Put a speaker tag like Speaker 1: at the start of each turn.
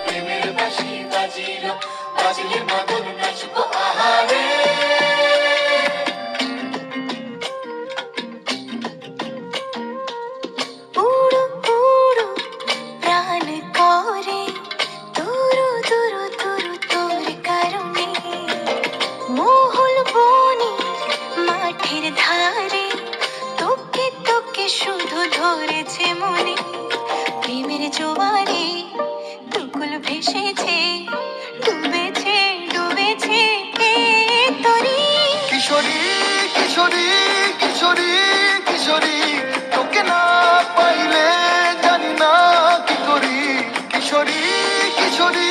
Speaker 1: প্রেমের বাঁশি বাজিল, বাজলে মাদল নাচবো আহারে।
Speaker 2: উড়ো উড়ো প্রাণ করে তুরু তুরু তুরু তোর কারণে, মহল বনে মাঠের ধারে তোকে তোকে শুধু ধরেছে মনে। প্রেমের জোয়ারে দুকুল ভেসেছে, ডুবেছে ডুবেছে এ তরি।
Speaker 3: কিশোরী কিশোরী কিশোরী কিশোরী, তোকে না পাইলে জানি না কি করি। কিশোরী কিশোরী